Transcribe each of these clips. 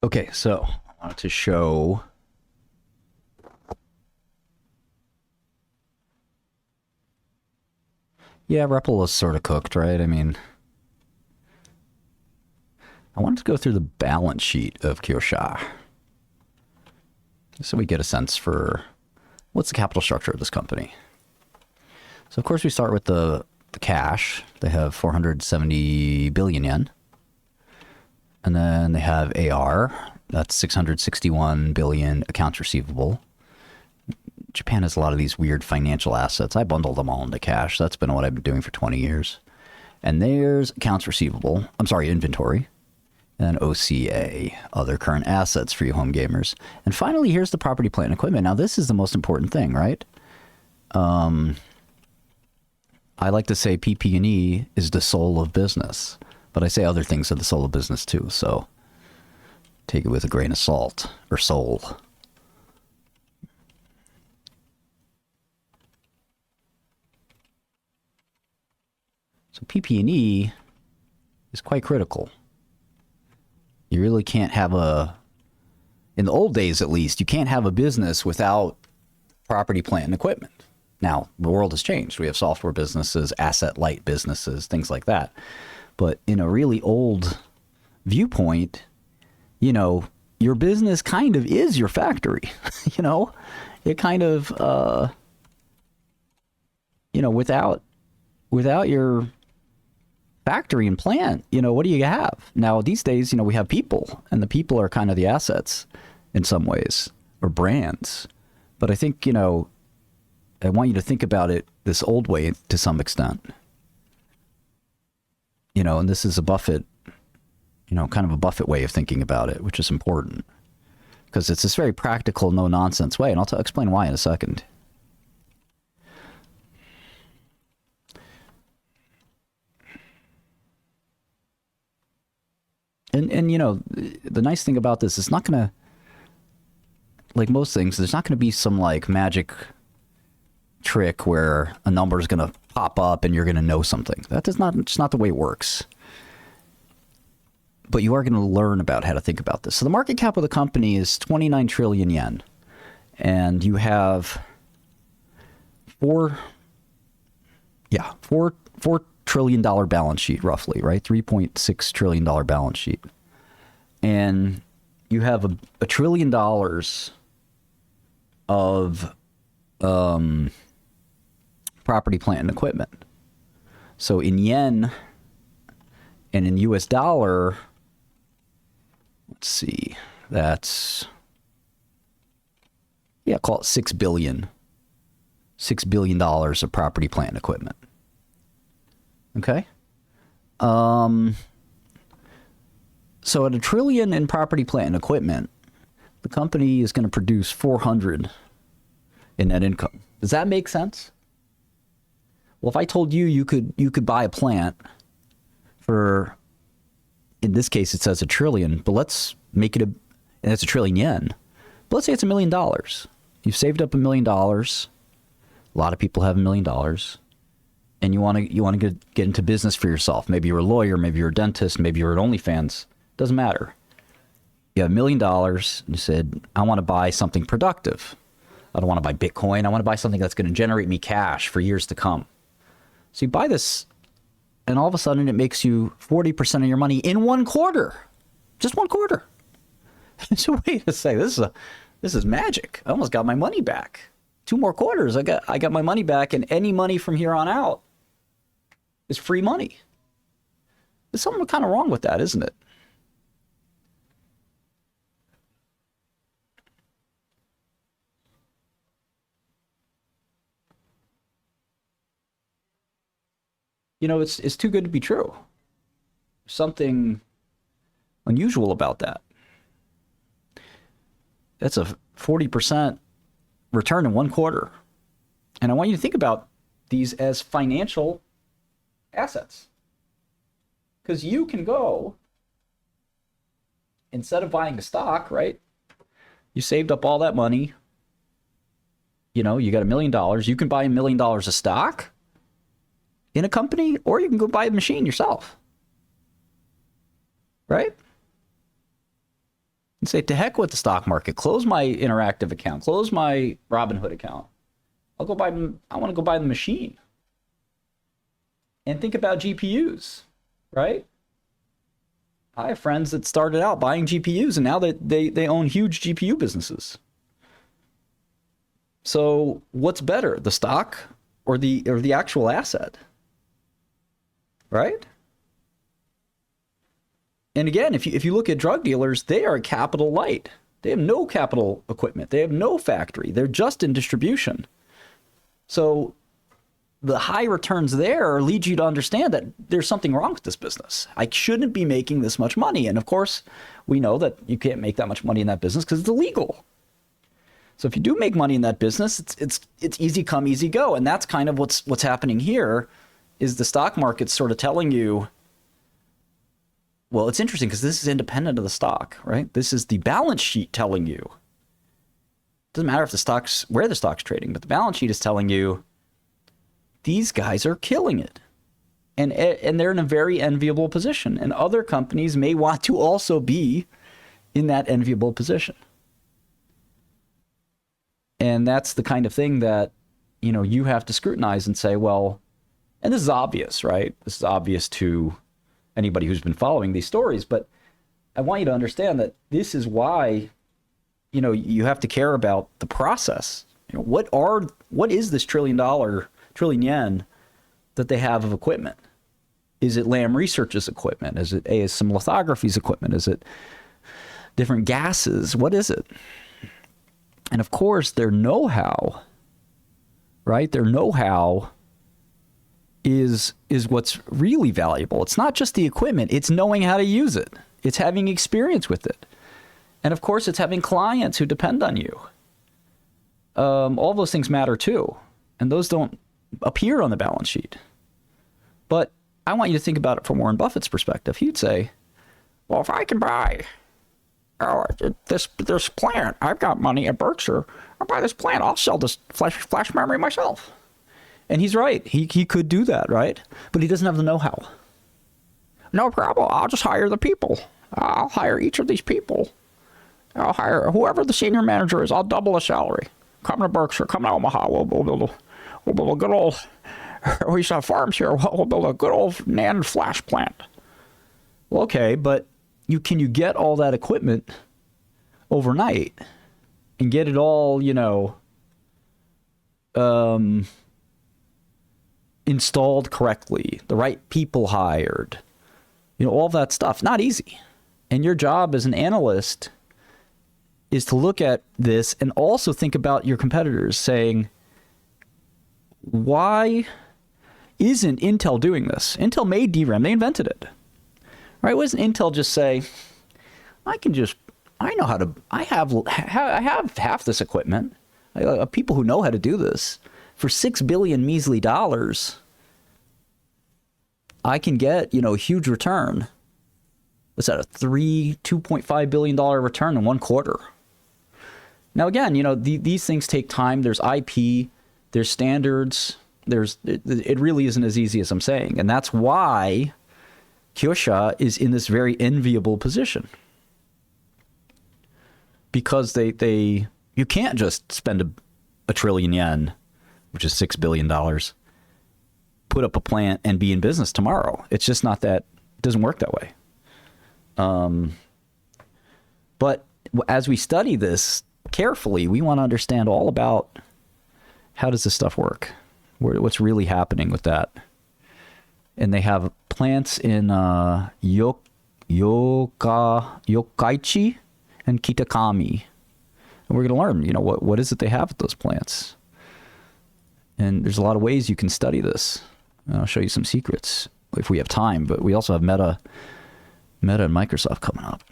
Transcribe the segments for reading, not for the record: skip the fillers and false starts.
Okay, so I wanted to show. Yeah, REPL is sort of cooked, right? I mean, I wanted to go through the balance sheet of Kyosha so we get a sense for what's the capital structure of this company. So, of course, we start with the cash. They have 470 billion yen. And then they have AR. That's 661 billion accounts receivable. Japan has a lot of these weird financial assets. I bundled them all into cash. That's been what I've been doing for 20 years. And there's accounts receivable. I'm sorry, inventory. And OCA, other current assets for you home gamers. And finally, here's the property, plant, and equipment. Now, this is the most important thing, right? I like to say PP&E is the soul of business, but I say other things are the soul of business too. So take it with a grain of salt or soul. So PP&E is quite critical. You really can't have in the old days at least, you can't have a business without property, plant, and equipment. Now, the world has changed. We have software businesses, asset-light businesses, things like that. But in a really old viewpoint, your business kind of is your factory. It kind of, without your factory and plant, what do you have? Now, these days, we have people, and the people are kind of the assets in some ways, or brands. But I think, I want you to think about it this old way to some extent. And this is a Buffett, kind of a Buffett way of thinking about it, which is important. Because it's this very practical, no-nonsense way, and I'll explain why in a second. And the nice thing about this, it's not going to, like most things, there's not going to be some like magic trick where a number is going to pop up and you're going to know something. It's not the way it works. But you are going to learn about how to think about this. So the market cap of the company is 29 trillion yen. And you have $4 trillion balance sheet, roughly, right? $3.6 trillion balance sheet. And you have a $1 trillion of property, plant, and equipment. So in yen and in US dollar, let's see, that's, call it $6 billion. $6 billion of property, plant, and equipment. Okay? So at $1 trillion in property, plant, and equipment, the company is going to produce 400 in net income. Does that make sense? Well, if I told you you could buy a plant for, in this case it says $1 trillion, but let's make it and it's 1 trillion yen. But let's say it's $1 million. You've saved up $1 million. A lot of people have $1 million, and you want to get into business for yourself. Maybe you're a lawyer, maybe you're a dentist, maybe you're an OnlyFans. Doesn't matter. You have $1 million, and you said, I want to buy something productive. I don't want to buy Bitcoin. I want to buy something that's going to generate me cash for years to come. So you buy this, and all of a sudden it makes you 40% of your money in 1 quarter. Just 1 quarter. So wait a second, this is magic. I almost got my money back. 2 more quarters, I got my money back, and any money from here on out is free money. There's something kind of wrong with that, isn't it? It's too good to be true. Something unusual about that. That's a 40% return in 1 quarter. And I want you to think about these as financial assets. Because you can go, instead of buying the stock, right? You saved up all that money. You got $1 million. You can buy $1 million of stock in a company, or you can go buy a machine yourself. Right? and say, to heck with the stock market. Close my Interactive account. Close my Robinhood account. I want to go buy the machine. And think about GPUs, right? I have friends that started out buying GPUs, and now they own huge GPU businesses. So what's better, the stock or the actual asset? Right? And again, if you look at drug dealers, they are capital light. They have no capital equipment. They have no factory. They're just in distribution. So the high returns there lead you to understand that there's something wrong with this business. I shouldn't be making this much money. And of course, we know that you can't make that much money in that business because it's illegal. So if you do make money in that business, it's easy come, easy go. And that's kind of what's happening here, is the stock market's sort of telling you, well, it's interesting because this is independent of the stock, right? This is the balance sheet telling you. It doesn't matter if where the stock's trading, but the balance sheet is telling you these guys are killing it. And they're in a very enviable position. And other companies may want to also be in that enviable position. And that's the kind of thing that, you have to scrutinize and say, well, and this is obvious, right? This is obvious to anybody who's been following these stories, but I want you to understand that this is why, you have to care about the process. What is this trillion yen that they have of equipment? Is it Lam Research's equipment? Is it ASM Lithography's equipment? Is it different gases? What is it? And of course, their know-how, right? Their know-how is what's really valuable. It's not just the equipment. It's knowing how to use it. It's having experience with it. And of course, it's having clients who depend on you. All those things matter too. And those don't appear on the balance sheet. But I want you to think about it from Warren Buffett's perspective. He'd say, well, if I can buy this plant, I've got money at Berkshire, I'll buy this plant, I'll sell this flash memory myself. And he's right. He could do that, right? But he doesn't have the know-how. No problem. I'll just hire the people. I'll hire each of these people. I'll hire whoever the senior manager is. I'll double the salary. Come to Berkshire. Come to Omaha. We'll build a good old... We used to have farms here. We'll build a good old NAND flash plant. Well, okay, but can you get all that equipment overnight and get it all, installed correctly, the right people hired, all that stuff? Not easy. And your job as an analyst is to look at this and also think about your competitors, saying, why isn't Intel doing this? Intel made DRAM. They invented it. Right? Why doesn't Intel just say, I have half this equipment. People who know how to do this. For $6 billion measly dollars, I can get, a huge return. What's that, $2.5 billion return in 1 quarter? Now, again, these things take time. There's IP, there's standards. It really isn't as easy as I'm saying. And that's why Kyosha is in this very enviable position. Because you can't just spend a trillion yen, which is $6 billion, put up a plant and be in business tomorrow. It's just not that, it doesn't work that way. But as we study this carefully, we want to understand all about how does this stuff work? What's really happening with that? And they have plants in Yokkaichi and Kitakami. And we're going to learn, what is it they have at those plants? And there's a lot of ways you can study this. I'll show you some secrets if we have time, but we also have Meta and Microsoft coming up.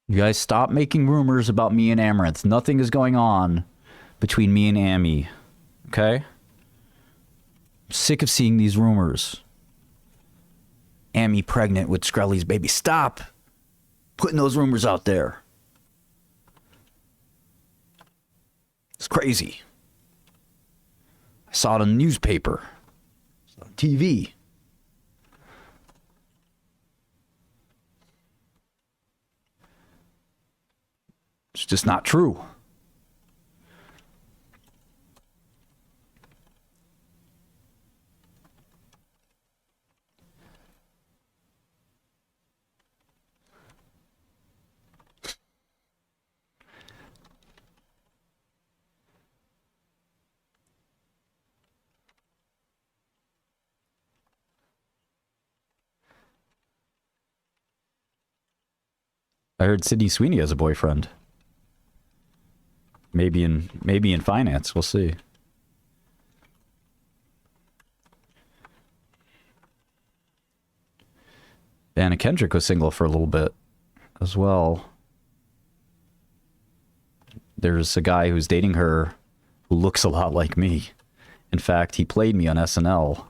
You guys stop making rumors about me and Amaranth. Nothing is going on between me and Amy. Okay? I'm sick of seeing these rumors. Amy pregnant with Shkreli's baby. Stop putting those rumors out there. It's crazy. I saw it on the newspaper, on TV. It's just not true. I heard Sydney Sweeney has a boyfriend. Maybe in finance. We'll see. Anna Kendrick was single for a little bit as well. There's a guy who's dating her who looks a lot like me. In fact, he played me on SNL.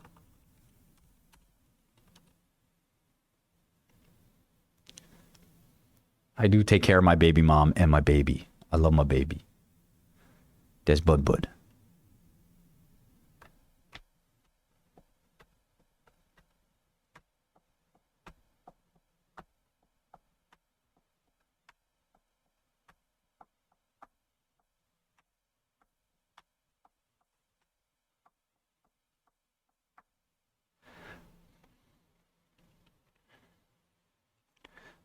I do take care of my baby mom and my baby. I love my baby. That's Bud Bud.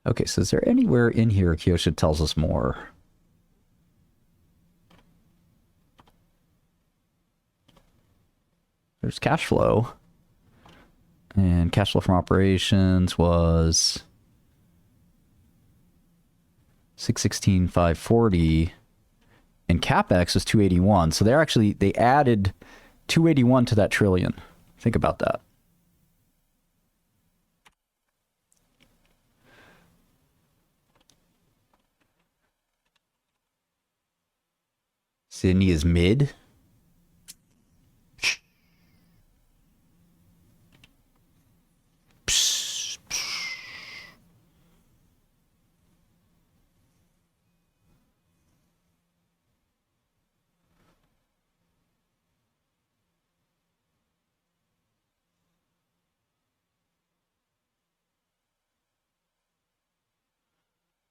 Okay, so is there anywhere in here Kyosha tells us more? There's cash flow. And cash flow from operations was 616,540. And CapEx was 281. So they added 281 to that trillion. Think about that. Sydney is mid.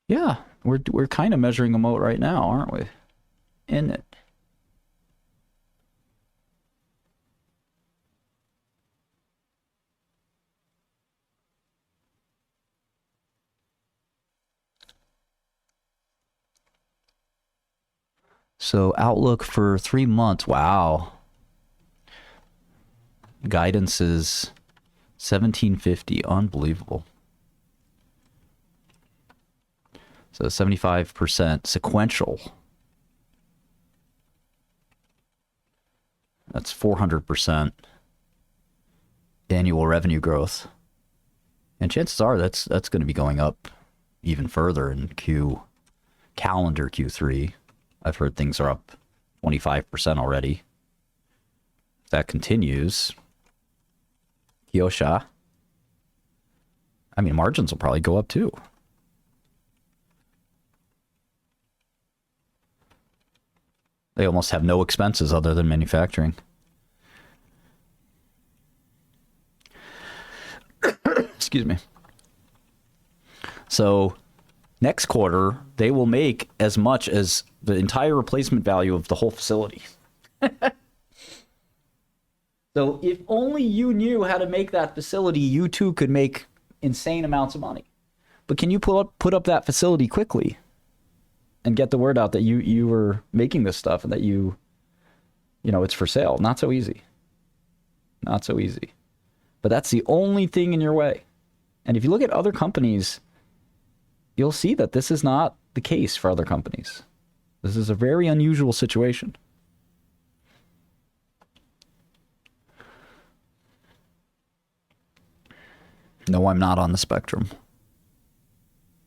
Yeah, we're kind of measuring them out right now, aren't we? In it. So outlook for 3 months. Wow. Guidance is 1750. Unbelievable. So 75% sequential. That's 400% annual revenue growth. And chances are that's going to be going up even further in calendar Q3. I've heard things are up 25% already. If that continues, Kyosha, I mean, margins will probably go up too. They almost have no expenses other than manufacturing. Excuse me. So next quarter, they will make as much as the entire replacement value of the whole facility. So if only you knew how to make that facility, you too could make insane amounts of money. But can you put up that facility quickly and get the word out that you were making this stuff and that you know, it's for sale? Not so easy. Not so easy. But that's the only thing in your way. And if you look at other companies, you'll see that this is not the case for other companies. This is a very unusual situation. No, I'm not on the spectrum.